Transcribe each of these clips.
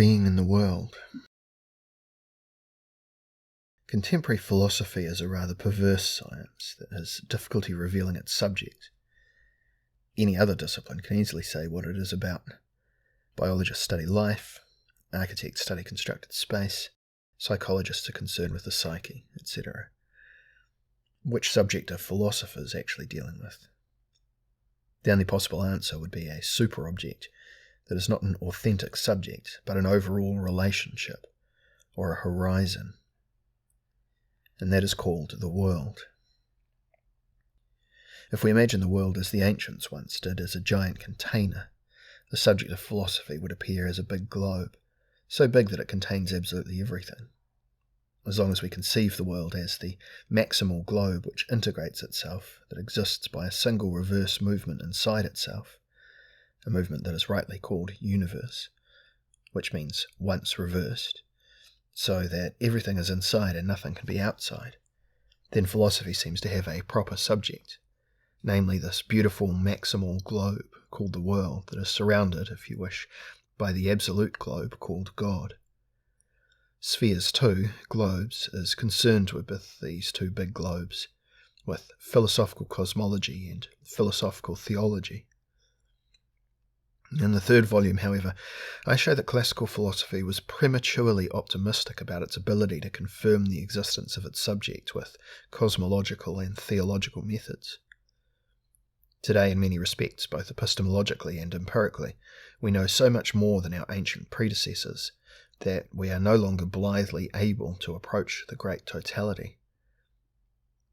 Being in the world. Contemporary philosophy is a rather perverse science that has difficulty revealing its subject. Any other discipline can easily say what it is about. Biologists study life, architects study constructed space, psychologists are concerned with the psyche, etc. Which subject are philosophers actually dealing with? The only possible answer would be a super-object that is not an authentic subject, but an overall relationship, or a horizon. And that is called the world. If we imagine the world as the ancients once did, as a giant container, the subject of philosophy would appear as a big globe, so big that it contains absolutely everything. As long as we conceive the world as the maximal globe which integrates itself, that exists by a single reverse movement inside itself, a movement that is rightly called universe, which means once reversed, so that everything is inside and nothing can be outside, then philosophy seems to have a proper subject, namely this beautiful maximal globe called the world that is surrounded, if you wish, by the absolute globe called God. Spheres too, globes, is concerned with these two big globes, with philosophical cosmology and philosophical theology. In the third volume, however, I show that classical philosophy was prematurely optimistic about its ability to confirm the existence of its subject with cosmological and theological methods. Today, in many respects, both epistemologically and empirically, we know so much more than our ancient predecessors that we are no longer blithely able to approach the great totality.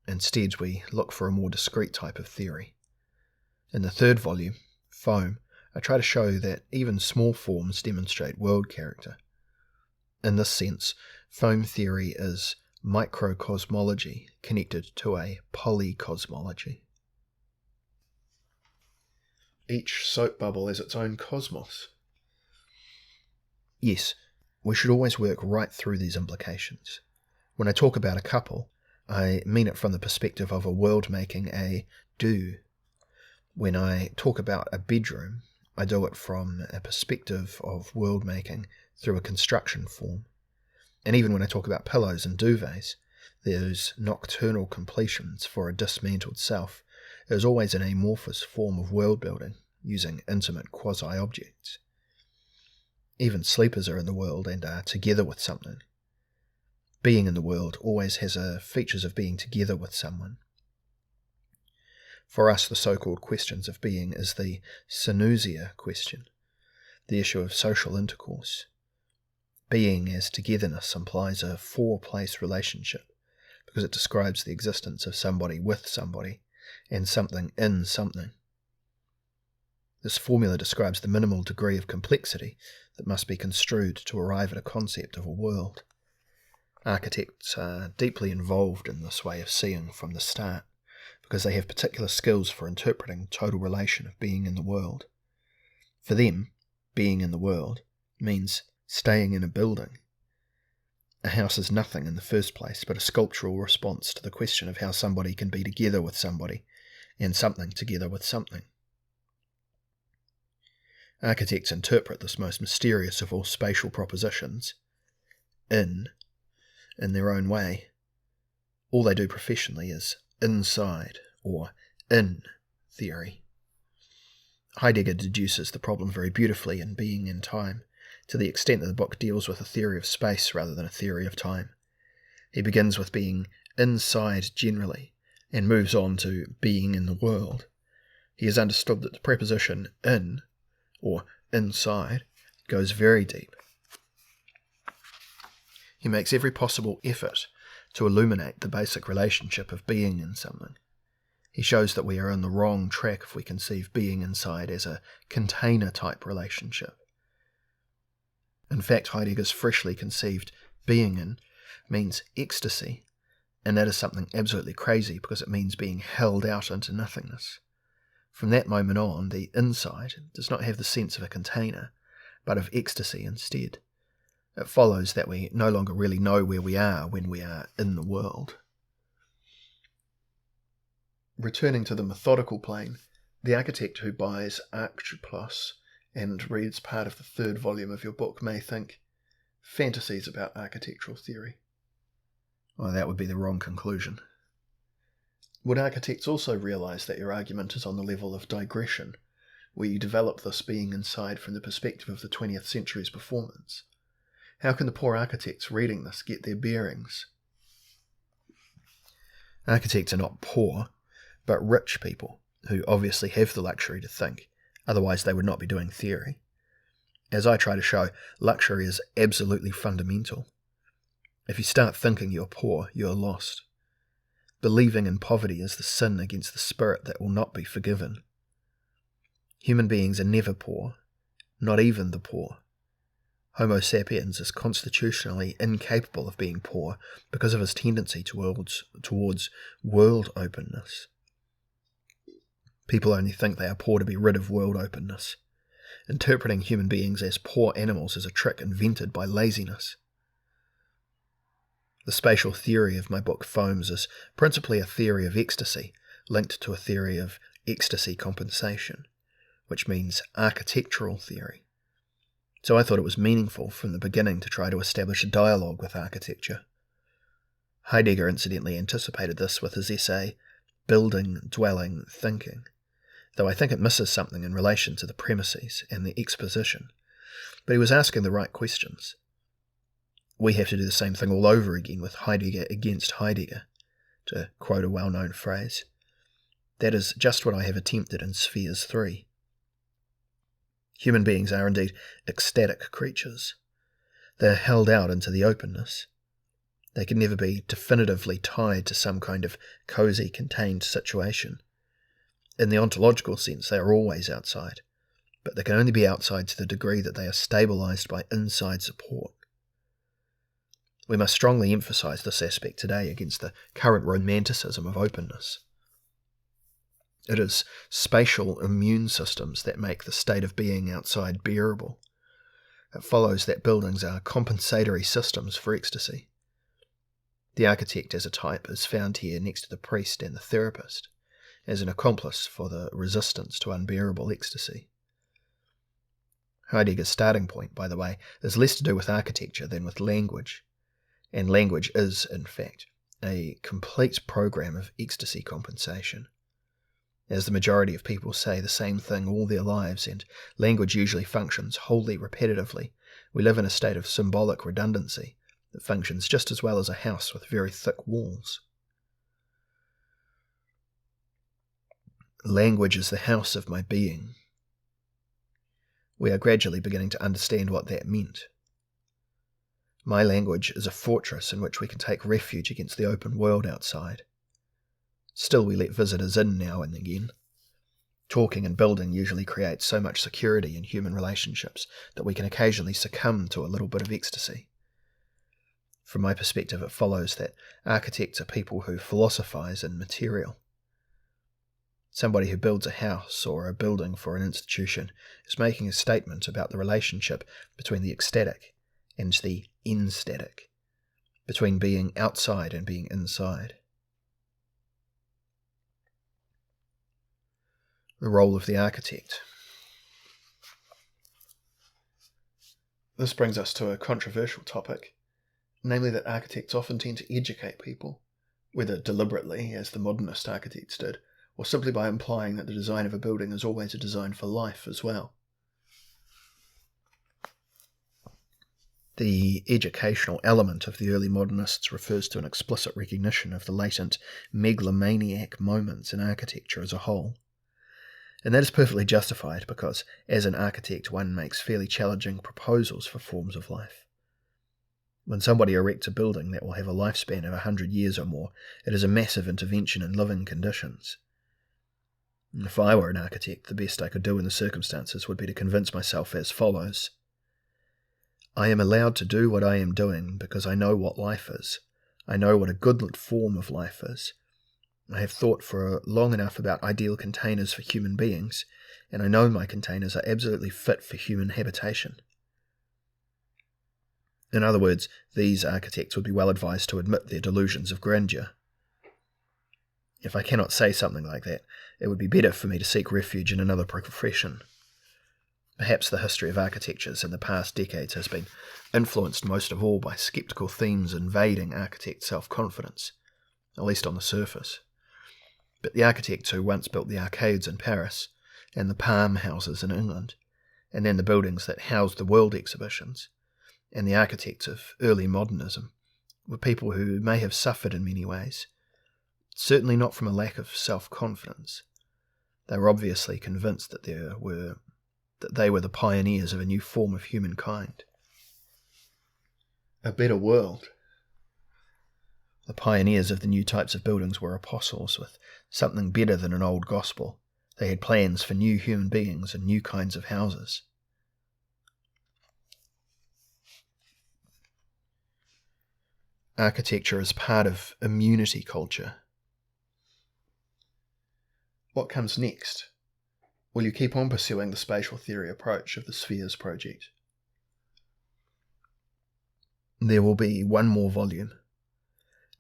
Instead, we look for a more discrete type of theory. In the third volume, Foam, I try to show that even small forms demonstrate world character. In this sense, foam theory is microcosmology connected to a polycosmology. Each soap bubble is its own cosmos. Yes, we should always work right through these implications. When I talk about a couple, I mean it from the perspective of a world making a do. When I talk about a bedroom, I do it from a perspective of world making through a construction form. And even when I talk about pillows and duvets, those nocturnal completions for a dismantled self, is always an amorphous form of world building, using intimate quasi-objects. Even sleepers are in the world and are together with something. Being in the world always has features of being together with someone. For us, the so-called questions of being is the synousia question, the issue of social intercourse. Being as togetherness implies a four-place relationship, because it describes the existence of somebody with somebody, and something in something. This formula describes the minimal degree of complexity that must be construed to arrive at a concept of a world. Architects are deeply involved in this way of seeing from the start, because they have particular skills for interpreting total relation of being in the world. For them, being in the world means staying in a building. A house is nothing in the first place but a sculptural response to the question of how somebody can be together with somebody, and something together with something. Architects interpret this most mysterious of all spatial propositions, in their own way. All they do professionally is inside, or in theory. Heidegger deduces the problem very beautifully in Being in Time, to the extent that the book deals with a theory of space rather than a theory of time. He begins with being inside generally, and moves on to being in the world. He has understood that the preposition in, or inside, goes very deep. He makes every possible effort to illuminate the basic relationship of being in something. He shows that we are on the wrong track if we conceive being inside as a container-type relationship. In fact, Heidegger's freshly conceived being in means ecstasy, and that is something absolutely crazy because it means being held out into nothingness. From that moment on, the inside does not have the sense of a container, but of ecstasy instead. It follows that we no longer really know where we are when we are in the world. Returning to the methodical plane, the architect who buys Archiplos and reads part of the third volume of your book may think, fantasies about architectural theory. Well, that would be the wrong conclusion. Would architects also realise that your argument is on the level of digression, where you develop this being inside from the perspective of the 20th century's performance? How can the poor architects reading this get their bearings? Architects are not poor, but rich people, who obviously have the luxury to think, otherwise they would not be doing theory. As I try to show, luxury is absolutely fundamental. If you start thinking you're poor, you're lost. Believing in poverty is the sin against the spirit that will not be forgiven. Human beings are never poor, not even the poor. Homo sapiens is constitutionally incapable of being poor because of his tendency towards world openness. People only think they are poor to be rid of world openness. Interpreting human beings as poor animals is a trick invented by laziness. The spatial theory of my book Foams is principally a theory of ecstasy, linked to a theory of ecstasy compensation, which means architectural theory. So I thought it was meaningful from the beginning to try to establish a dialogue with architecture. Heidegger incidentally anticipated this with his essay, Building, Dwelling, Thinking, though I think it misses something in relation to the premises and the exposition. But he was asking the right questions. We have to do the same thing all over again with Heidegger against Heidegger, to quote a well-known phrase. That is just what I have attempted in Spheres 3. Human beings are indeed ecstatic creatures. They are held out into the openness. They can never be definitively tied to some kind of cosy, contained situation. In the ontological sense, they are always outside, but they can only be outside to the degree that they are stabilized by inside support. We must strongly emphasize this aspect today against the current romanticism of openness. It is spatial immune systems that make the state of being outside bearable. It follows that buildings are compensatory systems for ecstasy. The architect as a type is found here next to the priest and the therapist, as an accomplice for the resistance to unbearable ecstasy. Heidegger's starting point, by the way, is less to do with architecture than with language, and language is, in fact, a complete program of ecstasy compensation. As the majority of people say the same thing all their lives, and language usually functions wholly repetitively, we live in a state of symbolic redundancy that functions just as well as a house with very thick walls. Language is the house of my being. We are gradually beginning to understand what that meant. My language is a fortress in which we can take refuge against the open world outside. Still, we let visitors in now and again. Talking and building usually creates so much security in human relationships that we can occasionally succumb to a little bit of ecstasy. From my perspective, it follows that architects are people who philosophize in material. Somebody who builds a house or a building for an institution is making a statement about the relationship between the ecstatic and the enstatic, between being outside and being inside. The role of the architect. This brings us to a controversial topic, namely that architects often tend to educate people, whether deliberately, as the modernist architects did, or simply by implying that the design of a building is always a design for life as well. The educational element of the early modernists refers to an explicit recognition of the latent megalomaniac moments in architecture as a whole. And that is perfectly justified because, as an architect, one makes fairly challenging proposals for forms of life. When somebody erects a building that will have a lifespan of 100 years or more, it is a massive intervention in living conditions. If I were an architect, the best I could do in the circumstances would be to convince myself as follows. I am allowed to do what I am doing because I know what life is. I know what a good form of life is. I have thought for long enough about ideal containers for human beings, and I know my containers are absolutely fit for human habitation. In other words, these architects would be well advised to admit their delusions of grandeur. If I cannot say something like that, it would be better for me to seek refuge in another profession. Perhaps the history of architectures in the past decades has been influenced most of all by sceptical themes invading architect self-confidence, at least on the surface. But the architects who once built the arcades in Paris, and the palm houses in England, and then the buildings that housed the world exhibitions, and the architects of early modernism, were people who may have suffered in many ways, certainly not from a lack of self-confidence. They were obviously convinced that they were the pioneers of a new form of humankind. A better world. The pioneers of the new types of buildings were apostles with something better than an old gospel. They had plans for new human beings and new kinds of houses. Architecture is part of immunity culture. What comes next? Will you keep on pursuing the spatial theory approach of the Spheres project? There will be one more volume.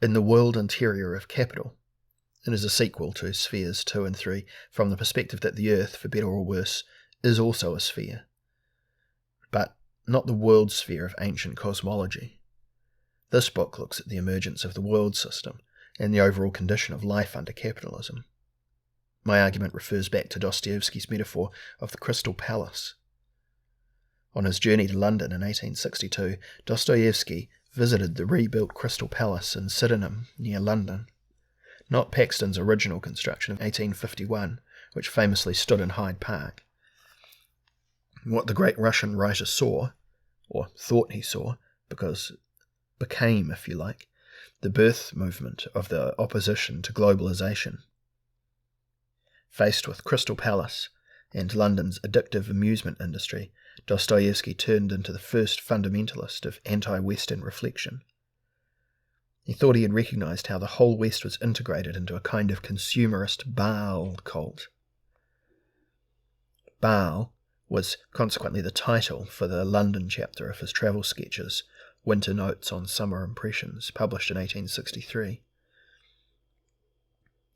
In the World Interior of Capital. It is a sequel to Spheres 2 and 3 from the perspective that the Earth, for better or worse, is also a sphere. But not the world sphere of ancient cosmology. This book looks at the emergence of the world system and the overall condition of life under capitalism. My argument refers back to Dostoevsky's metaphor of the Crystal Palace. On his journey to London in 1862, Dostoevsky visited the rebuilt Crystal Palace in Sydenham, near London, not Paxton's original construction of 1851, which famously stood in Hyde Park. What the great Russian writer saw, or thought he saw, because it became, if you like, the birth movement of the opposition to globalization. Faced with Crystal Palace and London's addictive amusement industry, Dostoevsky turned into the first fundamentalist of anti-Western reflection. He thought he had recognized how the whole West was integrated into a kind of consumerist Baal cult. Baal was consequently the title for the London chapter of his travel sketches, Winter Notes on Summer Impressions, published in 1863.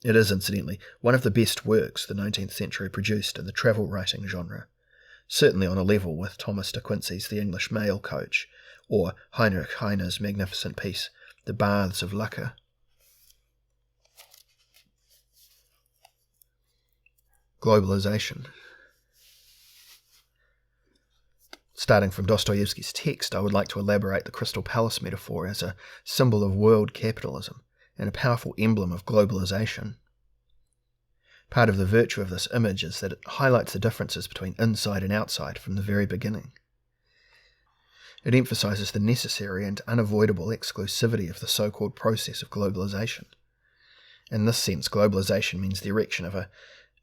It is, incidentally, one of the best works the 19th century produced in the travel writing genre, certainly on a level with Thomas de Quincey's The English Mail Coach, or Heinrich Heine's magnificent piece, The Baths of Lucca. Globalization. Starting from Dostoevsky's text, I would like to elaborate the Crystal Palace metaphor as a symbol of world capitalism and a powerful emblem of globalization. Part of the virtue of this image is that it highlights the differences between inside and outside from the very beginning. It emphasizes the necessary and unavoidable exclusivity of the so-called process of globalization. In this sense, globalization means the erection of an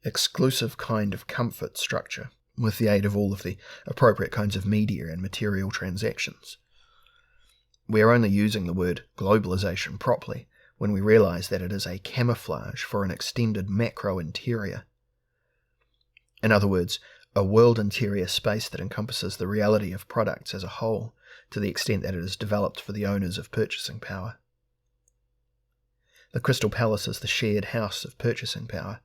exclusive kind of comfort structure, with the aid of all of the appropriate kinds of media and material transactions. We are only using the word globalization properly when we realize that it is a camouflage for an extended macro-interior. In other words, a world interior space that encompasses the reality of products as a whole, to the extent that it is developed for the owners of purchasing power. The Crystal Palace is the shared house of purchasing power,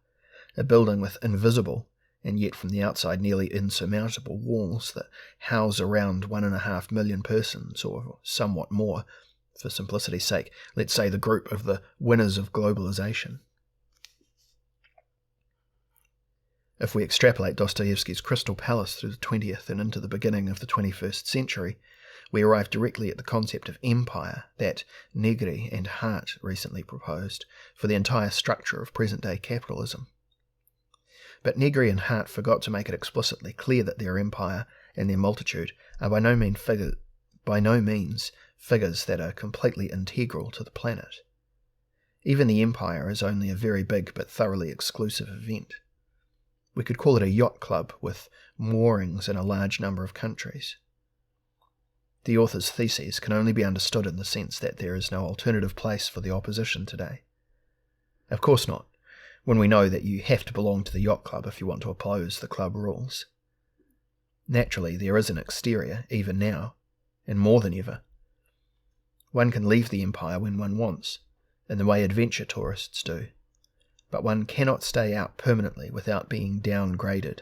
a building with invisible, and yet from the outside nearly insurmountable walls that house around 1.5 million persons, or somewhat more. For simplicity's sake, let's say the group of the winners of globalization. If we extrapolate Dostoevsky's Crystal Palace through the 20th and into the beginning of the 21st century, we arrive directly at the concept of empire that Negri and Hart recently proposed for the entire structure of present-day capitalism. But Negri and Hart forgot to make it explicitly clear that their empire and their multitude are by no means figures that are completely integral to the planet. Even the empire is only a very big but thoroughly exclusive event. We could call it a yacht club with moorings in a large number of countries. The author's theses can only be understood in the sense that there is no alternative place for the opposition today. Of course not, when we know that you have to belong to the yacht club if you want to oppose the club rules. Naturally, there is an exterior, even now, and more than ever. One can leave the empire when one wants, in the way adventure tourists do, but one cannot stay out permanently without being downgraded.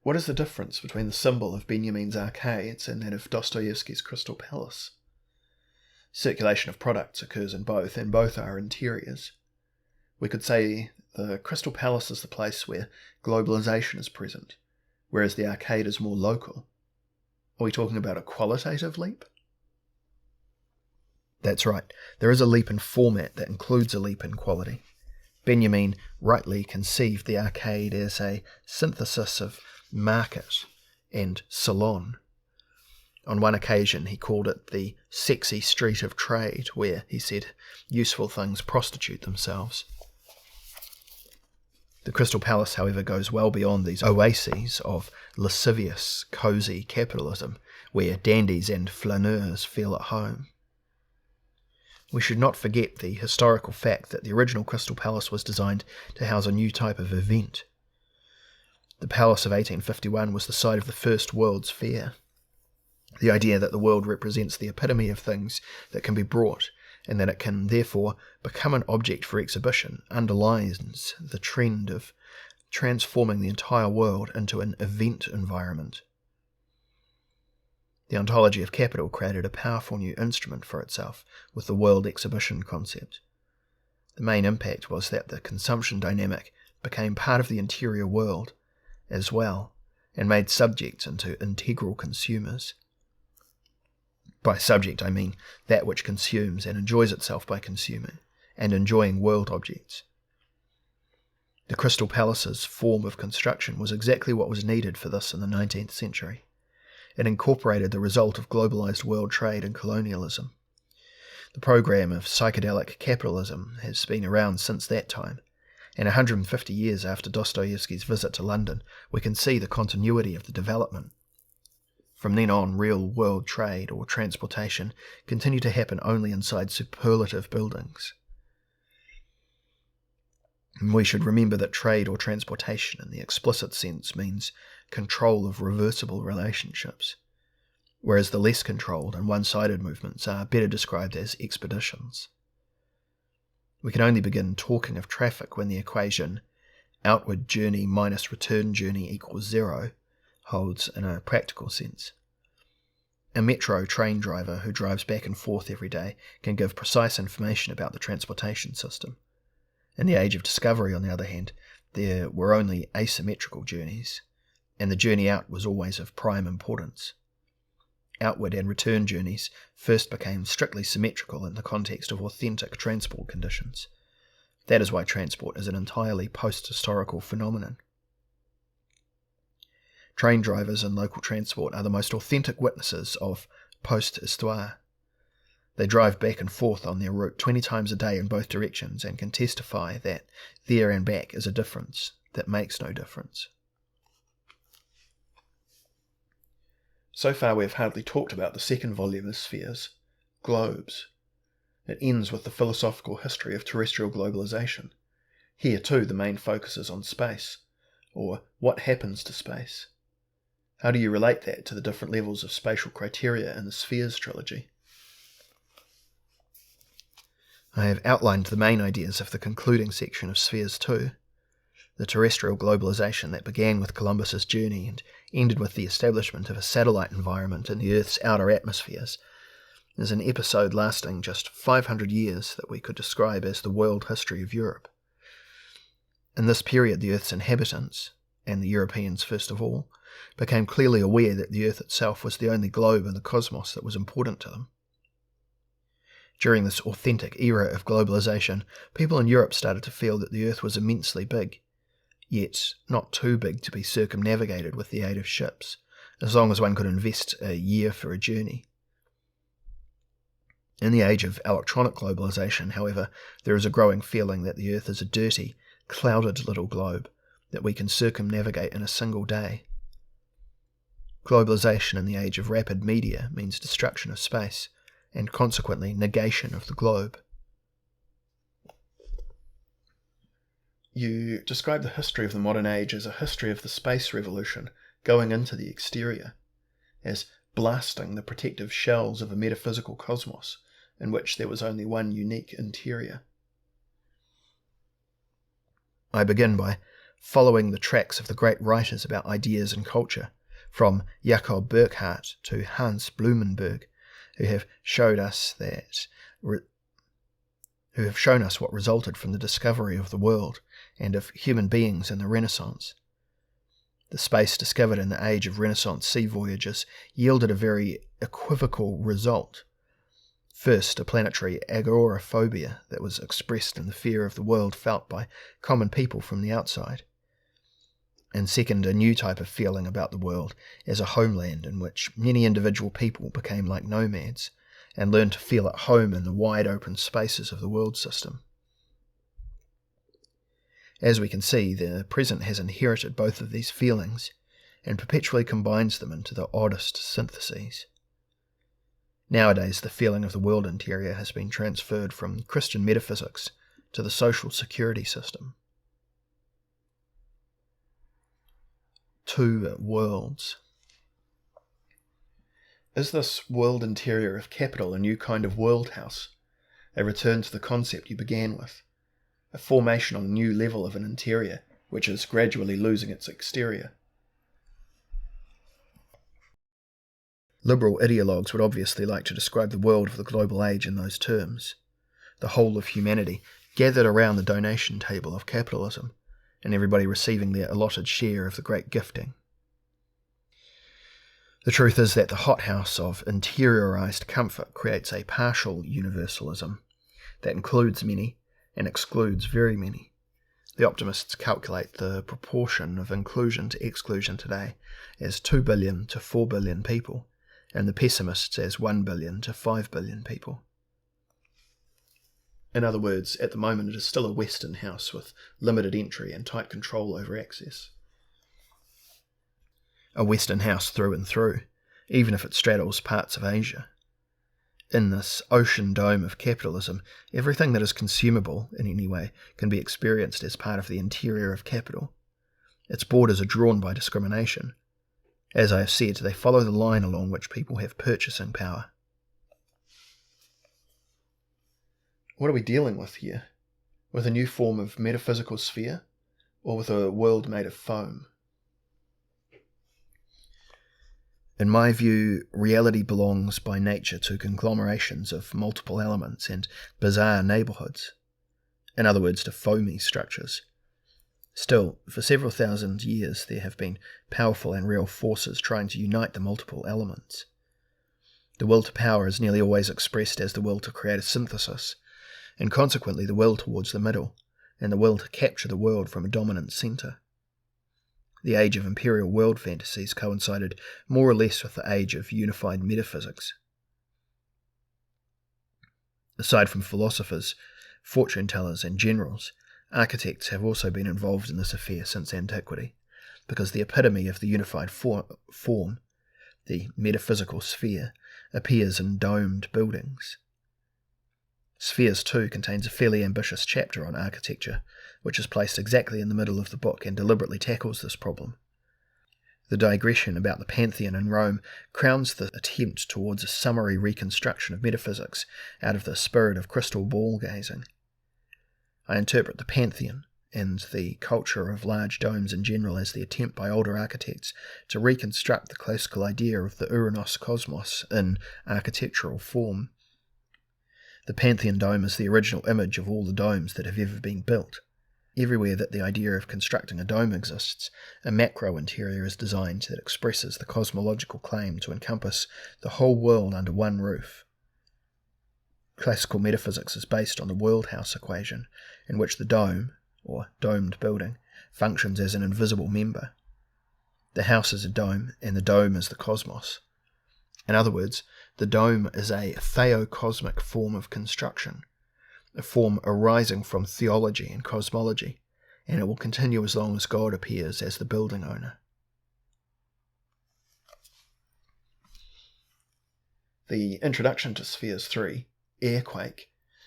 What is the difference between the symbol of Benjamin's arcades and that of Dostoevsky's Crystal Palace? Circulation of products occurs in both, and both are interiors. We could say the Crystal Palace is the place where globalization is present, whereas the arcade is more local. Are we talking about a qualitative leap? That's right, there is a leap in format that includes a leap in quality. Benjamin rightly conceived the arcade as a synthesis of market and salon. On one occasion he called it the sexy street of trade, where, he said, useful things prostitute themselves. The Crystal Palace, however, goes well beyond these oases of lascivious, cosy capitalism, where dandies and flaneurs feel at home. We should not forget the historical fact that the original Crystal Palace was designed to house a new type of event. The Palace of 1851 was the site of the first World's Fair. The idea that the world represents the epitome of things that can be brought, and that it can therefore become an object for exhibition, underlines the trend of transforming the entire world into an event environment. The ontology of capital created a powerful new instrument for itself with the world exhibition concept. The main impact was that the consumption dynamic became part of the interior world as well, and made subjects into integral consumers. By subject I mean that which consumes and enjoys itself by consuming, and enjoying world objects. The Crystal Palace's form of construction was exactly what was needed for this in the 19th century. It incorporated the result of globalized world trade and colonialism. The program of psychedelic capitalism has been around since that time, and 150 years after Dostoevsky's visit to London, we can see the continuity of the development. From then on, real world trade or transportation continued to happen only inside superlative buildings. And we should remember that trade or transportation in the explicit sense means control of reversible relationships, whereas the less controlled and one-sided movements are better described as expeditions. We can only begin talking of traffic when the equation outward journey minus return journey equals 0 holds in a practical sense. A metro train driver who drives back and forth every day can give precise information about the transportation system. In the age of discovery, on the other hand, there were only asymmetrical journeys, and the journey out was always of prime importance. Outward and return journeys first became strictly symmetrical in the context of authentic transport conditions. That is why transport is an entirely post-historical phenomenon. Train drivers and local transport are the most authentic witnesses of post-histoire. They drive back and forth on their route 20 times a day in both directions and can testify that there and back is a difference that makes no difference. So far we have hardly talked about the second volume of Spheres, globes. It ends with the philosophical history of terrestrial globalization. Here too the main focus is on space, or what happens to space. How do you relate that to the different levels of spatial criteria in the Spheres trilogy? I have outlined the main ideas of the concluding section of Spheres 2, the terrestrial globalization that began with Columbus's journey and ended with the establishment of a satellite environment in the Earth's outer atmospheres, is an episode lasting just 500 years that we could describe as the world history of Europe. In this period, the Earth's inhabitants, and the Europeans first of all, became clearly aware that the Earth itself was the only globe in the cosmos that was important to them. During this authentic era of globalization, people in Europe started to feel that the Earth was immensely big, yet not too big to be circumnavigated with the aid of ships, as long as one could invest a year for a journey. In the age of electronic globalization, however, there is a growing feeling that the Earth is a dirty, clouded little globe that we can circumnavigate in a single day. Globalization in the age of rapid media means destruction of space, and consequently negation of the globe. You describe the history of the modern age as a history of the space revolution going into the exterior, as blasting the protective shells of a metaphysical cosmos in which there was only one unique interior. I begin by following the tracks of the great writers about ideas and culture, from Jacob Burckhardt to Hans Blumenberg, who have shown us what resulted from the discovery of the world and of human beings in the Renaissance. The space discovered in the age of Renaissance sea voyages yielded a very equivocal result. First, a planetary agoraphobia that was expressed in the fear of the world felt by common people from the outside. And second, a new type of feeling about the world as a homeland in which many individual people became like nomads and learned to feel at home in the wide open spaces of the world system. As we can see, the present has inherited both of these feelings and perpetually combines them into the oddest syntheses. Nowadays, the feeling of the world interior has been transferred from Christian metaphysics to the social security system. Two worlds. Is this world interior of capital a new kind of world house, a return to the concept you began with, a formation on a new level of an interior which is gradually losing its exterior? Liberal ideologues would obviously like to describe the world of the global age in those terms, the whole of humanity gathered around the donation table of capitalism, and everybody receiving their allotted share of the great gifting. The truth is that the hothouse of interiorized comfort creates a partial universalism that includes many and excludes very many. The optimists calculate the proportion of inclusion to exclusion today as 2 billion to 4 billion people, and the pessimists as 1 billion to 5 billion people. In other words, at the moment it is still a Western house with limited entry and tight control over access. A Western house through and through, even if it straddles parts of Asia. In this ocean dome of capitalism, everything that is consumable in any way can be experienced as part of the interior of capital. Its borders are drawn by discrimination. As I have said, they follow the line along which people have purchasing power. What are we dealing with here? With a new form of metaphysical sphere, or with a world made of foam? In my view, reality belongs by nature to conglomerations of multiple elements and bizarre neighbourhoods. In other words, to foamy structures. Still, for several thousand years there have been powerful and real forces trying to unite the multiple elements. The will to power is nearly always expressed as the will to create a synthesis, and consequently the will towards the middle, and the will to capture the world from a dominant centre. The age of imperial world fantasies coincided more or less with the age of unified metaphysics. Aside from philosophers, fortune-tellers and generals, architects have also been involved in this affair since antiquity, because the epitome of the unified form, the metaphysical sphere, appears in domed buildings. Spheres 2 contains a fairly ambitious chapter on architecture, which is placed exactly in the middle of the book and deliberately tackles this problem. The digression about the Pantheon in Rome crowns the attempt towards a summary reconstruction of metaphysics out of the spirit of crystal ball gazing. I interpret the Pantheon and the culture of large domes in general as the attempt by older architects to reconstruct the classical idea of the Uranos cosmos in architectural form. The Pantheon dome is the original image of all the domes that have ever been built. Everywhere that the idea of constructing a dome exists, a macro interior is designed that expresses the cosmological claim to encompass the whole world under one roof. Classical metaphysics is based on the world house equation, in which the dome, or domed building, functions as an invisible member. The house is a dome, and the dome is the cosmos. In other words, the dome is a theocosmic form of construction, a form arising from theology and cosmology, and it will continue as long as God appears as the building owner. The introduction to Spheres 3, Airquake,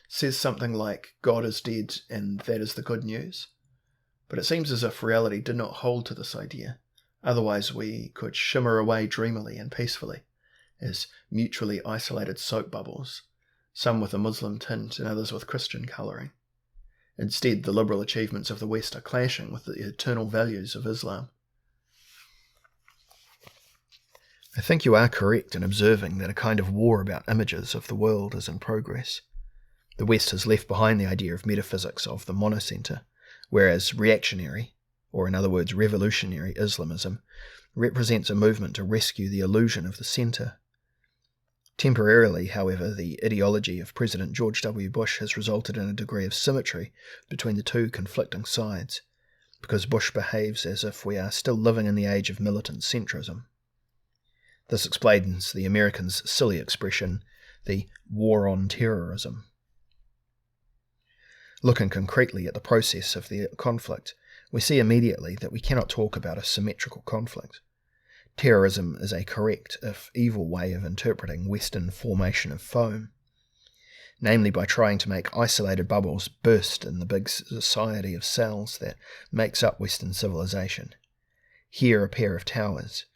says something like God is dead and that is the good news, but it seems as if reality did not hold to this idea, otherwise we could shimmer away dreamily and peacefully, as mutually isolated soap bubbles, some with a Muslim tint and others with Christian colouring. Instead, the liberal achievements of the West are clashing with the eternal values of Islam. I think you are correct in observing that a kind of war about images of the world is in progress. The West has left behind the idea of metaphysics of the monocentre, whereas reactionary, or in other words revolutionary Islamism, represents a movement to rescue the illusion of the centre. Temporarily, however, the ideology of President George W. Bush has resulted in a degree of symmetry between the two conflicting sides, because Bush behaves as if we are still living in the age of militant centrism. This explains the Americans' silly expression, the war on terrorism. Looking concretely at the process of the conflict, we see immediately that we cannot talk about a symmetrical conflict. Terrorism is a correct, if evil, way of interpreting Western formation of foam, namely by trying to make isolated bubbles burst in the big society of cells that makes up Western civilization. Here a pair of towers,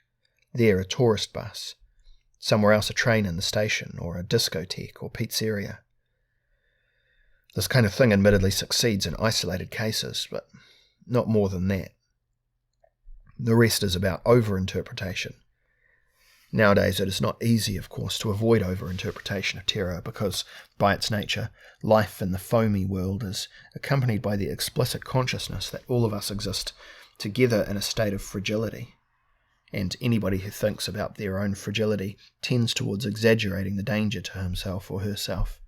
there a tourist bus, somewhere else a train in the station, or a discotheque or pizzeria. This kind of thing admittedly succeeds in isolated cases, but not more than that. The rest is about over-interpretation. Nowadays it is not easy, of course, to avoid over-interpretation of terror because, by its nature, life in the foamy world is accompanied by the explicit consciousness that all of us exist together in a state of fragility, and anybody who thinks about their own fragility tends towards exaggerating the danger to himself or herself,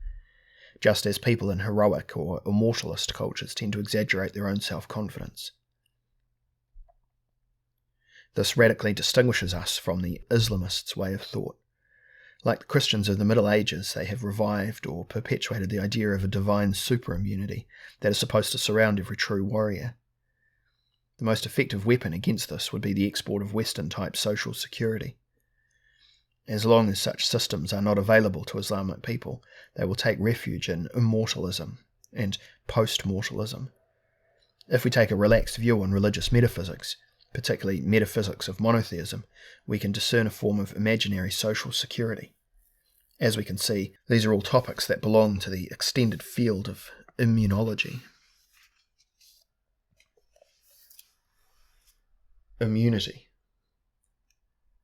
just as people in heroic or immortalist cultures tend to exaggerate their own self-confidence. This radically distinguishes us from the Islamists' way of thought. Like the Christians of the Middle Ages, they have revived or perpetuated the idea of a divine super-immunity that is supposed to surround every true warrior. The most effective weapon against this would be the export of Western-type social security. As long as such systems are not available to Islamic people, they will take refuge in immortalism and post-mortalism. If we take a relaxed view on religious metaphysics, particularly metaphysics of monotheism, we can discern a form of imaginary social security. As we can see, these are all topics that belong to the extended field of immunology. Immunity.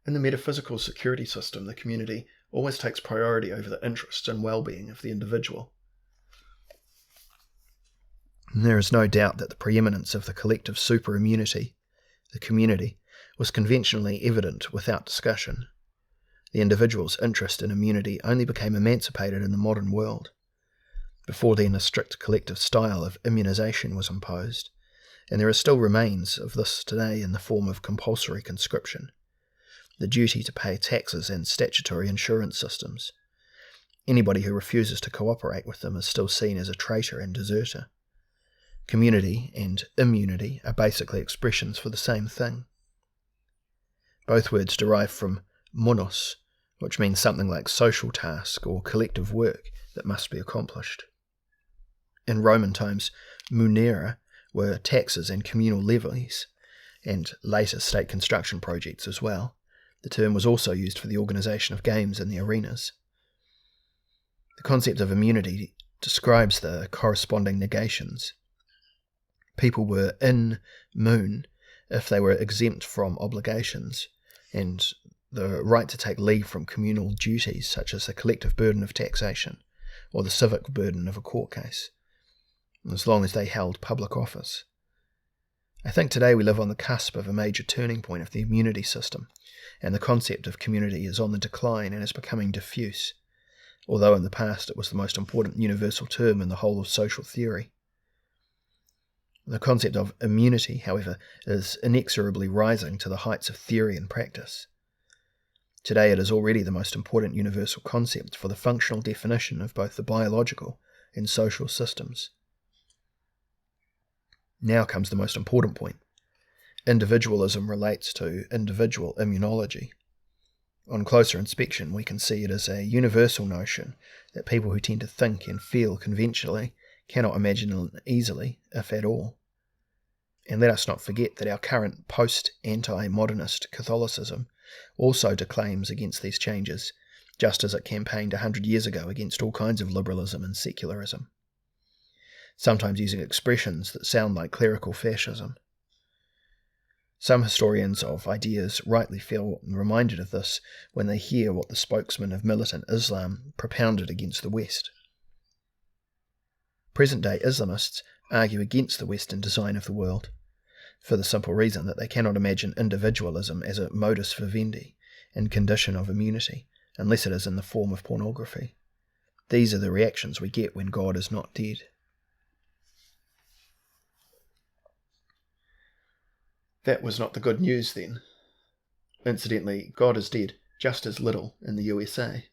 In the metaphysical security system, the community always takes priority over the interests and well-being of the individual. And there is no doubt that the preeminence of the collective superimmunity, the community, was conventionally evident without discussion. The individual's interest in immunity only became emancipated in the modern world. Before then, a strict collective style of immunization was imposed, and there are still remains of this today in the form of compulsory conscription, the duty to pay taxes and statutory insurance systems. Anybody who refuses to cooperate with them is still seen as a traitor and deserter. Community and immunity are basically expressions for the same thing. Both words derive from monos, which means something like social task or collective work that must be accomplished. In Roman times, munera were taxes and communal levies, and later state construction projects as well. The term was also used for the organisation of games in the arenas. The concept of immunity describes the corresponding negations. People were immune if they were exempt from obligations, and the right to take leave from communal duties such as the collective burden of taxation or the civic burden of a court case, as long as they held public office. I think today we live on the cusp of a major turning point of the immunity system, and the concept of community is on the decline and is becoming diffuse, although in the past it was the most important universal term in the whole of social theory. The concept of immunity, however, is inexorably rising to the heights of theory and practice. Today it is already the most important universal concept for the functional definition of both the biological and social systems. Now comes the most important point. Individualism relates to individual immunology. On closer inspection, we can see it as a universal notion that people who tend to think and feel conventionally cannot imagine easily, if at all. And let us not forget that our current post-anti-modernist Catholicism also declaims against these changes, just as it campaigned 100 years ago against all kinds of liberalism and secularism. sometimes using expressions that sound like clerical fascism. Some historians of ideas rightly feel reminded of this when they hear what the spokesman of militant Islam propounded against the West. Present-day Islamists argue against the Western design of the world, for the simple reason that they cannot imagine individualism as a modus vivendi and condition of immunity, unless it is in the form of pornography. These are the reactions we get when God is not dead. That was not the good news then. Incidentally, God is dead just as little in the USA.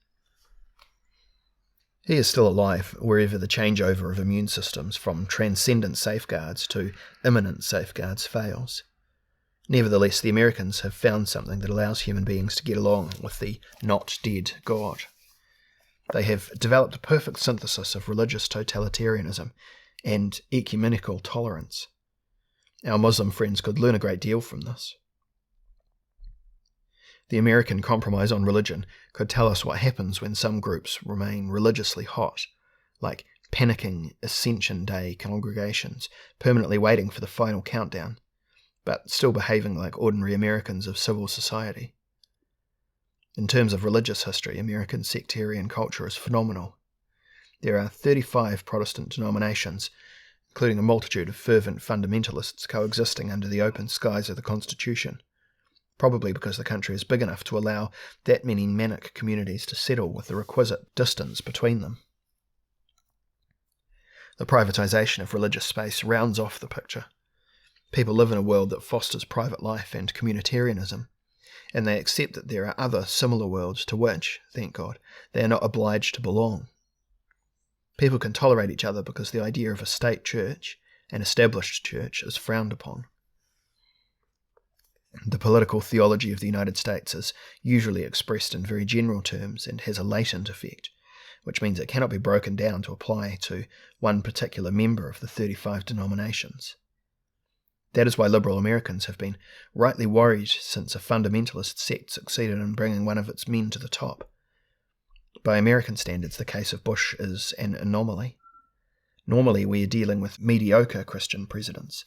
He is still alive wherever the changeover of immune systems from transcendent safeguards to imminent safeguards fails. Nevertheless, the Americans have found something that allows human beings to get along with the not dead God. They have developed a perfect synthesis of religious totalitarianism and ecumenical tolerance. Our Muslim friends could learn a great deal from this. The American compromise on religion could tell us what happens when some groups remain religiously hot, like panicking Ascension Day congregations, permanently waiting for the final countdown, but still behaving like ordinary Americans of civil society. In terms of religious history, American sectarian culture is phenomenal. There are 35 Protestant denominations, including a multitude of fervent fundamentalists coexisting under the open skies of the Constitution, probably because the country is big enough to allow that many manic communities to settle with the requisite distance between them. The privatisation of religious space rounds off the picture. People live in a world that fosters private life and communitarianism, and they accept that there are other similar worlds to which, thank God, they are not obliged to belong. People can tolerate each other because the idea of a state church, an established church, is frowned upon. The political theology of the United States is usually expressed in very general terms and has a latent effect, which means it cannot be broken down to apply to one particular member of the 35 denominations. That is why liberal Americans have been rightly worried since a fundamentalist sect succeeded in bringing one of its men to the top. By American standards, the case of Bush is an anomaly. Normally, we are dealing with mediocre Christian presidents.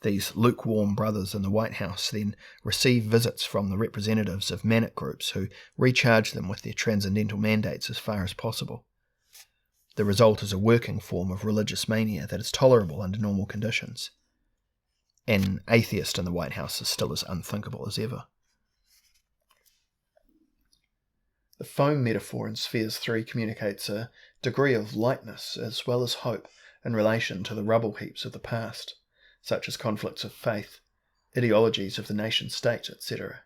These lukewarm brothers in the White House then receive visits from the representatives of manic groups who recharge them with their transcendental mandates as far as possible. The result is a working form of religious mania that is tolerable under normal conditions. An atheist in the White House is still as unthinkable as ever. The foam metaphor in Spheres 3 communicates a degree of lightness as well as hope in relation to the rubble heaps of the past, such as conflicts of faith, ideologies of the nation-state, etc.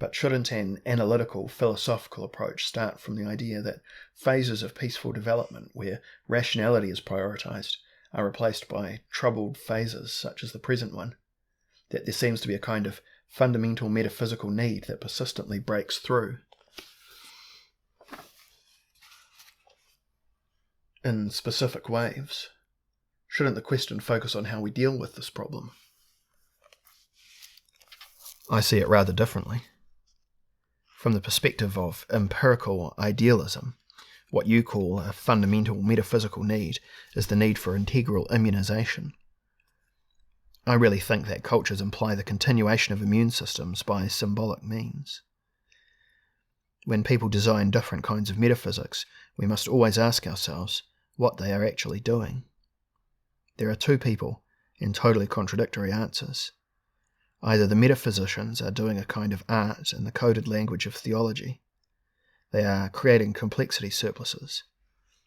But shouldn't an analytical, philosophical approach start from the idea that phases of peaceful development where rationality is prioritized are replaced by troubled phases such as the present one, that there seems to be a kind of fundamental metaphysical need that persistently breaks through? In specific waves, shouldn't the question focus on how we deal with this problem? I see it rather differently. From the perspective of empirical idealism, what you call a fundamental metaphysical need is the need for integral immunization. I really think that cultures imply the continuation of immune systems by symbolic means. When people design different kinds of metaphysics, we must always ask ourselves what they are actually doing. There are two people in totally contradictory answers. Either the metaphysicians are doing a kind of art in the coded language of theology. They are creating complexity surpluses.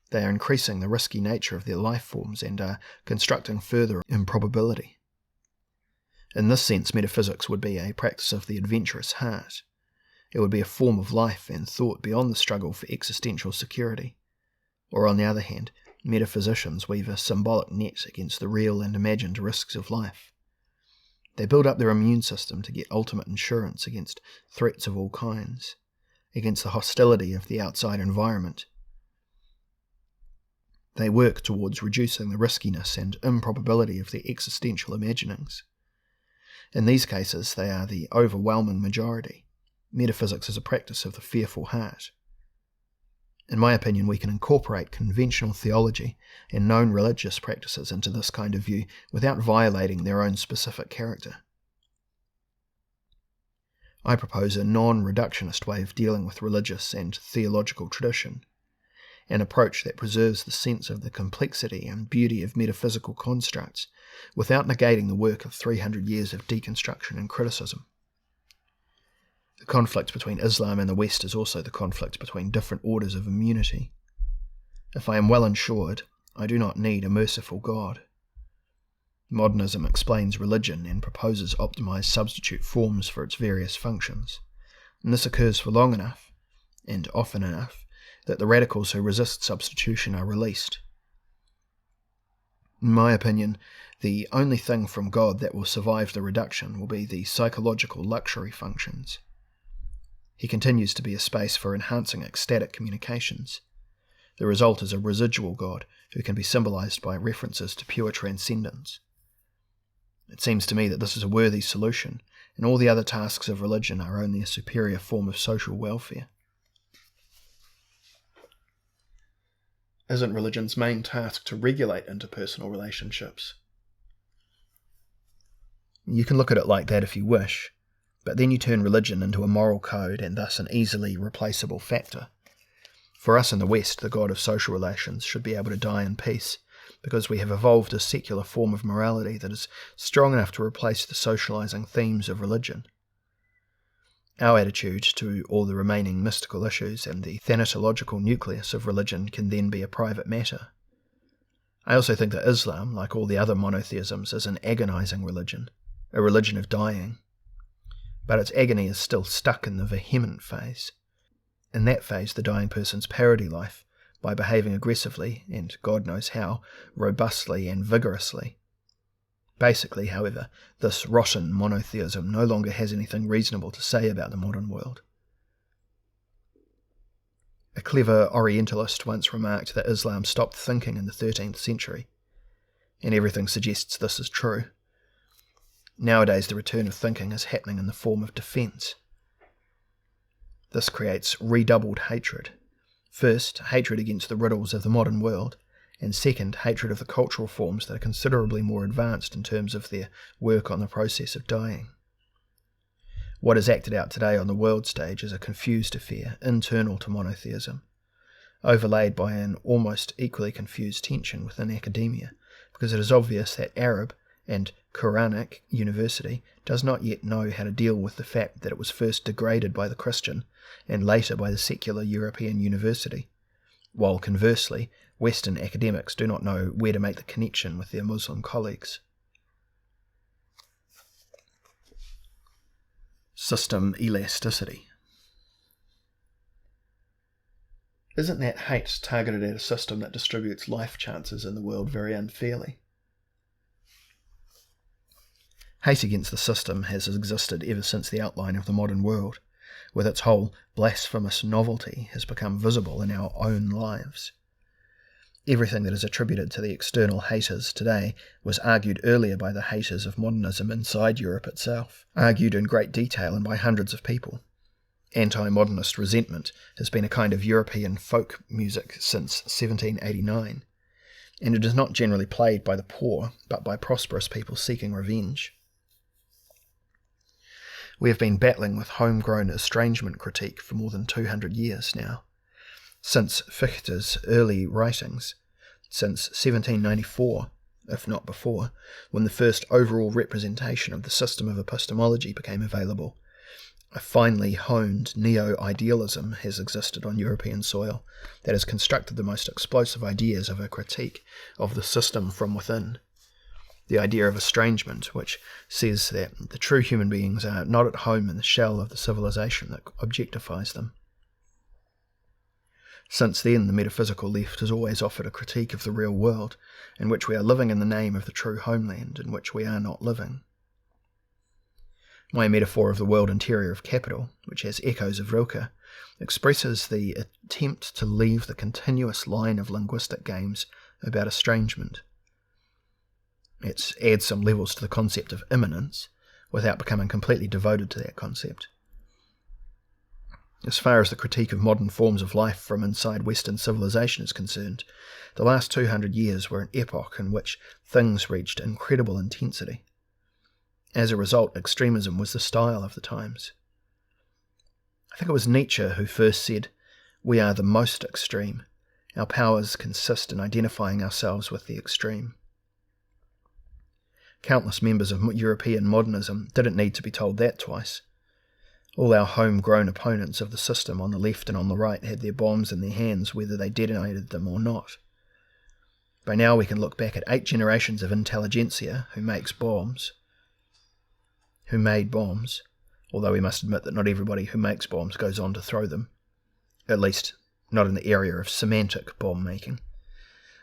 They are increasing the risky nature of their life forms and are constructing further improbability. In this sense, metaphysics would be a practice of the adventurous heart. It would be a form of life and thought beyond the struggle for existential security. Or on the other hand, metaphysicians weave a symbolic net against the real and imagined risks of life. They build up their immune system to get ultimate insurance against threats of all kinds, against the hostility of the outside environment. They work towards reducing the riskiness and improbability of their existential imaginings. In these cases, they are the overwhelming majority. Metaphysics is a practice of the fearful heart. In my opinion, we can incorporate conventional theology and known religious practices into this kind of view without violating their own specific character. I propose a non-reductionist way of dealing with religious and theological tradition, an approach that preserves the sense of the complexity and beauty of metaphysical constructs without negating the work of 300 years of deconstruction and criticism. The conflict between Islam and the West is also the conflict between different orders of immunity. If I am well insured, I do not need a merciful God. Modernism explains religion and proposes optimized substitute forms for its various functions, and this occurs for long enough, and often enough, that the radicals who resist substitution are released. In my opinion, the only thing from God that will survive the reduction will be the psychological luxury functions. He continues to be a space for enhancing ecstatic communications. The result is a residual God who can be symbolized by references to pure transcendence. It seems to me that this is a worthy solution, and all the other tasks of religion are only a superior form of social welfare. Isn't religion's main task to regulate interpersonal relationships? You can look at it like that if you wish, but then you turn religion into a moral code and thus an easily replaceable factor. For us in the West, the God of social relations should be able to die in peace, because we have evolved a secular form of morality that is strong enough to replace the socializing themes of religion. Our attitude to all the remaining mystical issues and the thanatological nucleus of religion can then be a private matter. I also think that Islam, like all the other monotheisms, is an agonizing religion, a religion of dying. But its agony is still stuck in the vehement phase. In that phase, the dying persons parody life by behaving aggressively, and God knows how, robustly and vigorously. Basically, however, this rotten monotheism no longer has anything reasonable to say about the modern world. A clever Orientalist once remarked that Islam stopped thinking in the 13th century, and everything suggests this is true. Nowadays, the return of thinking is happening in the form of defence. This creates redoubled hatred. First, hatred against the riddles of the modern world, and second, hatred of the cultural forms that are considerably more advanced in terms of their work on the process of dying. What is acted out today on the world stage is a confused affair, internal to monotheism, overlaid by an almost equally confused tension within academia, because it is obvious that Arab and Quranic university does not yet know how to deal with the fact that it was first degraded by the Christian and later by the secular European university, while conversely, Western academics do not know where to make the connection with their Muslim colleagues. System elasticity. Isn't that hate targeted at a system that distributes life chances in the world very unfairly? Hate against the system has existed ever since the outline of the modern world, with its whole blasphemous novelty has become visible in our own lives. Everything that is attributed to the external haters today was argued earlier by the haters of modernism inside Europe itself, argued in great detail and by hundreds of people. Anti-modernist resentment has been a kind of European folk music since 1789, and it is not generally played by the poor, but by prosperous people seeking revenge. We have been battling with homegrown estrangement critique for more than 200 years now. Since Fichte's early writings, since 1794, if not before, when the first overall representation of the system of epistemology became available, a finely honed neo-idealism has existed on European soil that has constructed the most explosive ideas of a critique of the system from within. The idea of estrangement, which says that the true human beings are not at home in the shell of the civilization that objectifies them. Since then, the metaphysical left has always offered a critique of the real world, in which we are living in the name of the true homeland, in which we are not living. My metaphor of the world interior of capital, which has echoes of Rilke, expresses the attempt to leave the continuous line of linguistic games about estrangement. It adds some levels to the concept of immanence, without becoming completely devoted to that concept. As far as the critique of modern forms of life from inside Western civilization is concerned, the last 200 years were an epoch in which things reached incredible intensity. As a result, extremism was the style of the times. I think it was Nietzsche who first said, "We are the most extreme. Our powers consist in identifying ourselves with the extreme." Countless members of European modernism didn't need to be told that twice. All our homegrown opponents of the system on the left and on the right had their bombs in their hands whether they detonated them or not. By now we can look back at 8 generations of intelligentsia who made bombs, although we must admit that not everybody who makes bombs goes on to throw them, at least not in the area of semantic bomb making.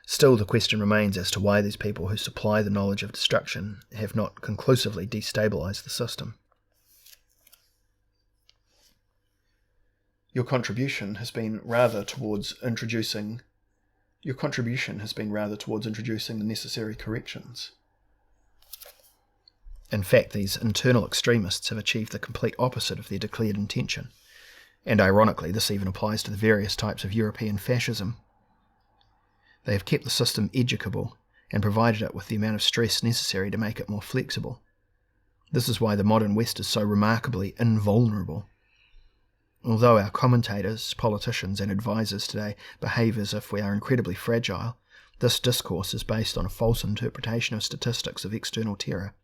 Still, the question remains as to why these people who supply the knowledge of destruction have not conclusively destabilized the system. Your contribution has been rather towards introducing the necessary corrections. In fact, these internal extremists have achieved the complete opposite of their declared intention, and ironically this even applies to the various types of European fascism. They have kept the system educable and provided it with the amount of stress necessary to make it more flexible. This is why the modern West is so remarkably invulnerable. Although our commentators, politicians and advisors today behave as if we are incredibly fragile, this discourse is based on a false interpretation of statistics of external terror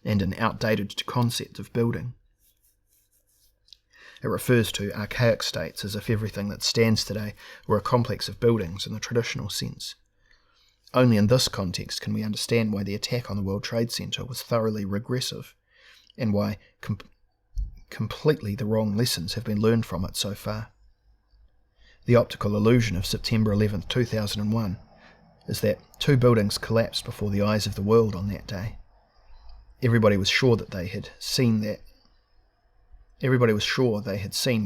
and an outdated concept of building. It refers to archaic states as if everything that stands today were a complex of buildings in the traditional sense. Only in this context can we understand why the attack on the World Trade Center was thoroughly regressive, and why completely the wrong lessons have been learned from it so far. The optical illusion of September 11, 2001 is that 2 buildings collapsed before the eyes of the world on that day. Everybody was sure they had seen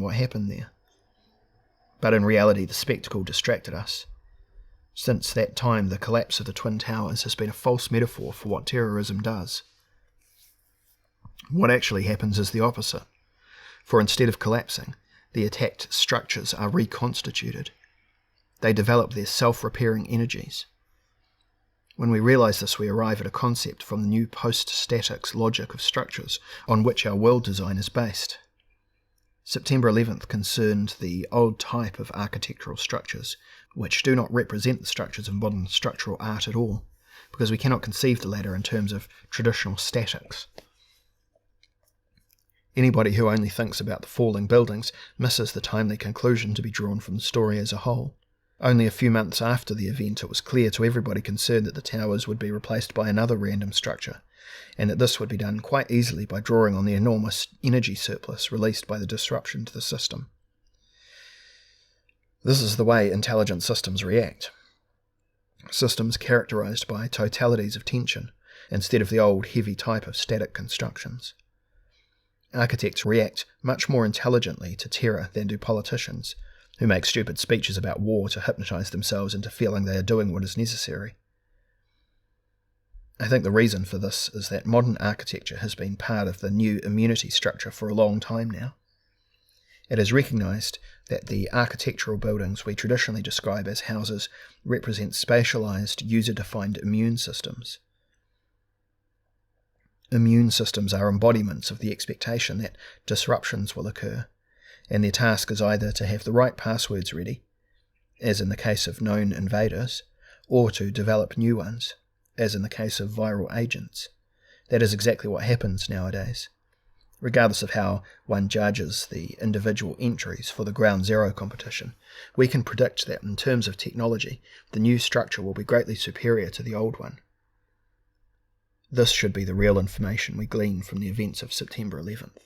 what happened there. But in reality, the spectacle distracted us. Since that time, the collapse of the Twin Towers has been a false metaphor for what terrorism does. What actually happens is the opposite. For instead of collapsing, the attacked structures are reconstituted. They develop their self-repairing energies. When we realise this, we arrive at a concept from the new post-statics logic of structures on which our world design is based. September 11th concerned the old type of architectural structures, which do not represent the structures of modern structural art at all, because we cannot conceive the latter in terms of traditional statics. Anybody who only thinks about the falling buildings misses the timely conclusion to be drawn from the story as a whole. Only a few months after the event, it was clear to everybody concerned that the towers would be replaced by another random structure, and that this would be done quite easily by drawing on the enormous energy surplus released by the disruption to the system. This is the way intelligent systems react. Systems characterized by totalities of tension, instead of the old heavy type of static constructions. Architects react much more intelligently to terror than do politicians, who make stupid speeches about war to hypnotize themselves into feeling they are doing what is necessary. I think the reason for this is that modern architecture has been part of the new immunity structure for a long time now. It has recognized that the architectural buildings we traditionally describe as houses represent spatialized, user-defined immune systems. Immune systems are embodiments of the expectation that disruptions will occur, and their task is either to have the right passwords ready, as in the case of known invaders, or to develop new ones, as in the case of viral agents. That is exactly what happens nowadays. Regardless of how one judges the individual entries for the Ground Zero competition, we can predict that in terms of technology, the new structure will be greatly superior to the old one. This should be the real information we glean from the events of September 11th.